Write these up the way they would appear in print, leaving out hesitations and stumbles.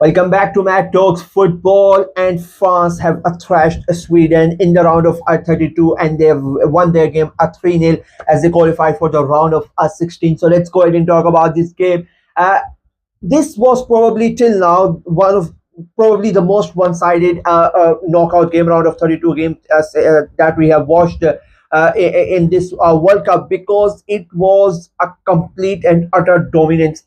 Welcome back to Matt Talks Football. And France have thrashed Sweden in the round of 32, and they've won their game 3-0 as they qualify for the round of 16. So let's go ahead and talk about this game. This was probably till now one of probably the most one-sided knockout game, round of 32 game that we have watched in this World Cup, because it was a complete and utter dominance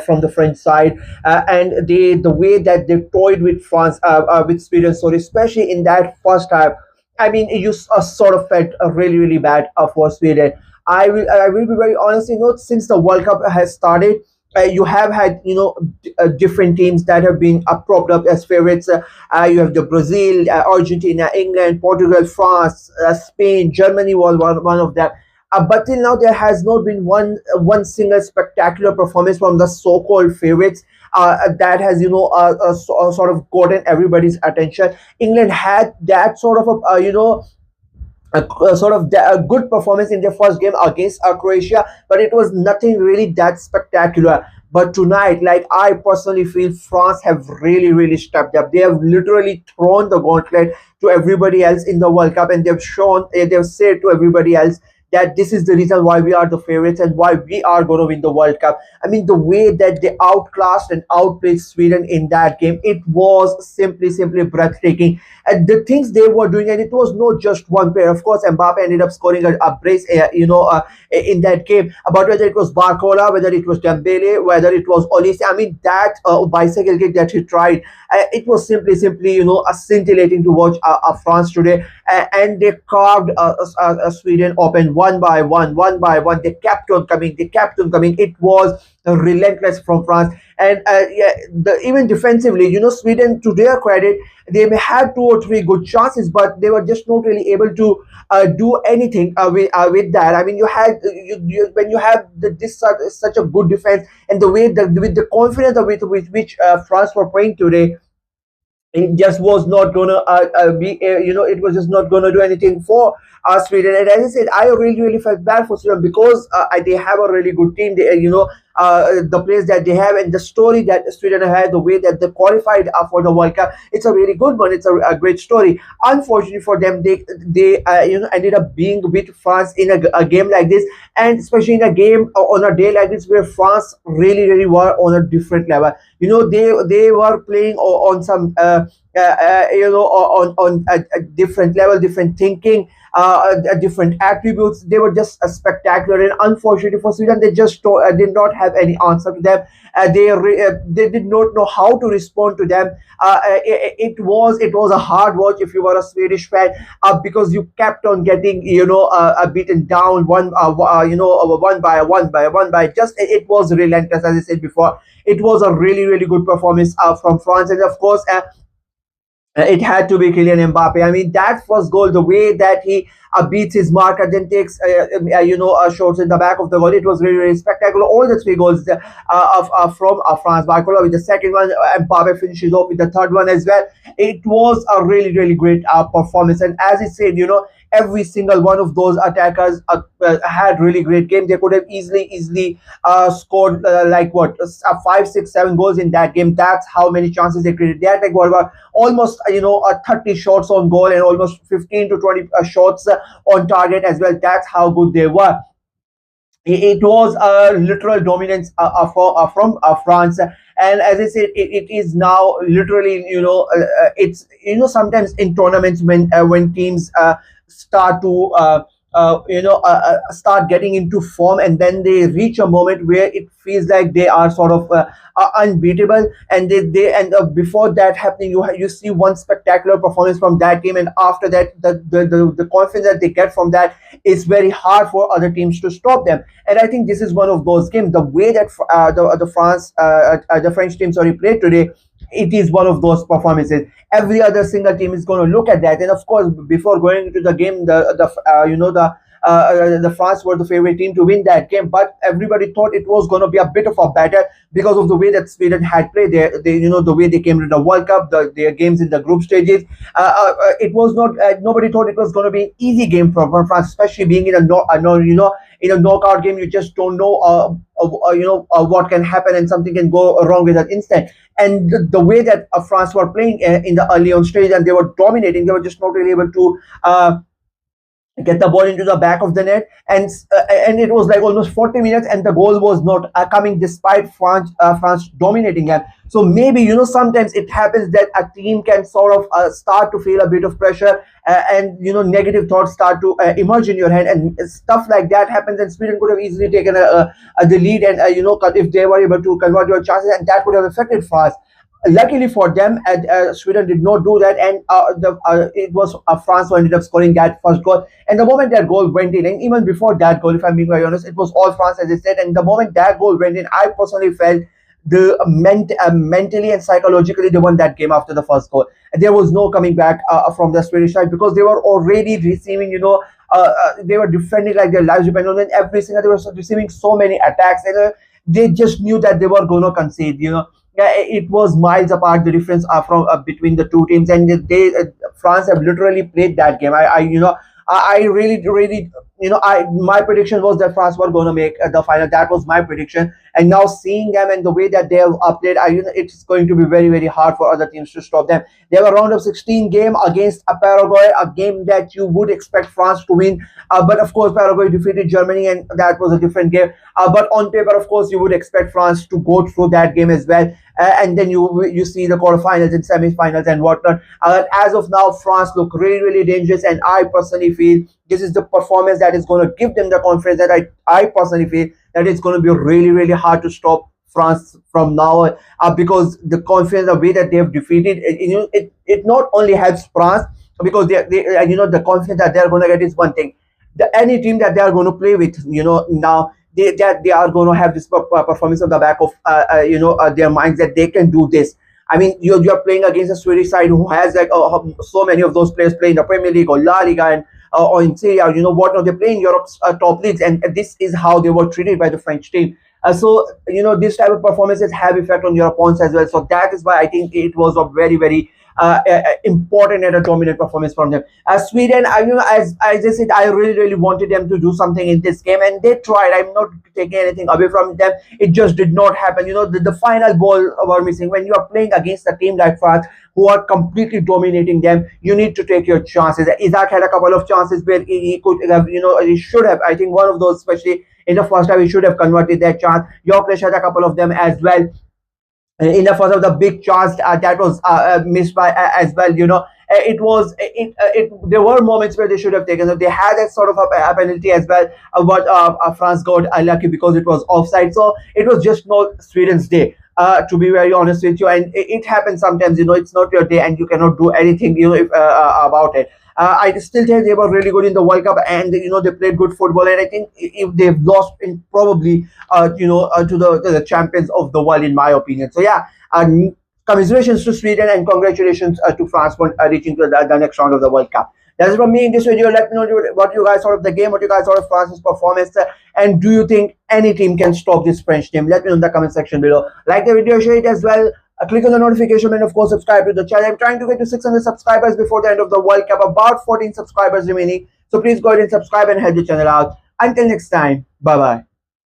from the French side, and the way that they toyed with France, with Sweden, so especially in that first half. I mean, you sort of felt really bad for Sweden. I will be very honest. Since the World Cup has started, you have had different teams that have been propped up as favorites. You have the Brazil, Argentina, England, Portugal, France, Spain, Germany was one of them. But till now, there has not been one single spectacular performance from the so-called favorites that has sort of gotten everybody's attention. England had that sort of a good performance in their first game against Croatia, but it was nothing really that spectacular. But tonight, like, I personally feel France have really stepped up. They have literally thrown the gauntlet to everybody else in the World Cup, and they've said to everybody else that this is the reason why we are the favorites and why we are going to win the World Cup. I mean, the way that they outclassed and outplayed Sweden in that game, it was simply breathtaking. And the things they were doing, and it was not just one player. Of course, Mbappe ended up scoring a brace, in that game. But whether it was Barcola, whether it was Dembele, whether it was Olise, I mean, that bicycle kick that he tried, it was simply, a scintillating to watch France today. And they carved Sweden open one by one. They kept on coming. It was relentless from France. And yeah, even defensively, Sweden, to their credit, they may have two or three good chances, but they were just not really able to do anything with that. I mean, when you have such a good defense, and the way that with the confidence with which France were playing today, it just was not gonna it was just not gonna do anything for Sweden. And as I said, I really felt bad for Sweden, because they have a really good team. They, the players that they have and the story that Sweden had, the way that they qualified for the World Cup, it's a really good one. It's a great story. Unfortunately for them, they ended up being with France in a game like this, and especially in a game on a day like this where France really were on a different level. They were playing on some on a different level, different thinking, different attributes. They were just spectacular, and unfortunately for Sweden, they just did not have any answer to them. They did not know how to respond to them. It was a hard watch if you were a Swedish fan, because you kept on getting beaten down one by just. It was relentless, as I said before. It was a really good performance from France, and of course, it had to be Kylian Mbappe. I mean, that first goal, the way that he beats his marker, then takes shots in the back of the goal, it was really spectacular. All the three goals from France. Barcola with the second one, Mbappe finishes off with the third one as well. It was a really great performance. And as I said, every single one of those attackers had really great game. They could have easily scored like what, 5, 6, 7 goals in that game. That's how many chances they created. They had like what, almost 30 shots on goal, and almost 15 to 20 shots on target as well. That's how good they were. It was a literal dominance from France. And as I said, it is now literally, it's, sometimes in tournaments, when teams start to start getting into form, and then they reach a moment where it feels like they are sort of unbeatable, and before that happening, you see one spectacular performance from that game, and after that, the confidence that they get from that is very hard for other teams to stop them. And I think this is one of those games. The way that the French team, sorry, played today, it is one of those performances. Every other single team is going to look at that. And of course, before going into the game, the France were the favorite team to win that game, but everybody thought it was going to be a bit of a battle because of the way that Sweden had played. The way they came to the World Cup, their games in the group stages. It was not. Nobody thought it was going to be an easy game from France, especially being in a knockout game. You just don't know what can happen and something can go wrong with that instant. And the way that France were playing in the early on stage, and they were dominating, they were just not really able to get the ball into the back of the net, and it was like almost 40 minutes and the goal was not coming despite France dominating them. So maybe, sometimes it happens that a team can sort of start to feel a bit of pressure, and negative thoughts start to emerge in your head, and stuff like that happens, and Sweden could have easily taken the lead, and if they were able to convert your chances, and that could have affected France. Luckily for them, Sweden did not do that, and it was France who ended up scoring that first goal. And the moment that goal went in, and even before that goal, if I'm being very honest, it was all France, as I said. And the moment that goal went in, I personally felt mentally and psychologically they won that game after the first goal. And there was no coming back from the Swedish side, because they were already receiving, they were defending like their lives depended on it every single. They were receiving so many attacks, and they just knew that they were going to concede. Yeah, it was miles apart, the difference from between the two teams, and France have literally played that game. I really, I my prediction was that France were going to make the final. That was my prediction, and now seeing them and the way that they have played, it's going to be very very hard for other teams to stop them. They have a round of 16 game against Paraguay, a game that you would expect France to win, but of course Paraguay defeated Germany, and that was a different game. But on paper, of course, you would expect France to go through that game as well. And then you see the quarterfinals and semifinals and whatnot. As of now, France look really really dangerous, and I personally feel this is the performance that is going to give them the confidence that I personally feel that it's going to be really really hard to stop France from now on, because the confidence, the way that they have defeated it not only helps France, because they the confidence that they are going to get is one thing. Any team that they are going to play with, now they are going to have this performance on the back of their minds that they can do this. I mean, you're playing against a Swedish side who has like so many of those players playing the Premier League or La Liga, and or in Serie A, what they play in Europe's top leagues, and this is how they were treated by the French team. So this type of performances have effect on your opponents as well. So that is why I think it was a very very important and a dominant performance from them. Sweden, as I said, I really really wanted them to do something in this game, and they tried. I'm not taking anything away from them. It just did not happen. The final ball were missing. When you are playing against a team like France, who are completely dominating them, you need to take your chances. Isaac had a couple of chances where he could have, he should have. I think one of those, especially in the first half, he should have converted that chance. Gyökeres had a couple of them as well. In the first of the big chance that was missed by as well. There were moments where they should have taken it. They had a sort of a penalty as well, but France got unlucky because it was offside. So it was just not Sweden's day, to be very honest with you. And it happens sometimes. It's not your day, and you cannot do anything if, about it. I still think they were really good in the World Cup, and they played good football. And I think if they've lost, in probably to the champions of the world, in my opinion. So yeah, commiserations to Sweden, and congratulations to France for reaching to the next round of the World Cup. That's from me in this video. Let me know what you guys thought of the game, what you guys thought of France's performance, and do you think any team can stop this French team? Let me know in the comment section below. Like the video, share it as well. Click on the notification bell, and of course subscribe to the channel. I'm trying to get to 600 subscribers before the end of the World Cup, about 14 subscribers remaining. So please go ahead and subscribe and help the channel out. Until next time, bye bye.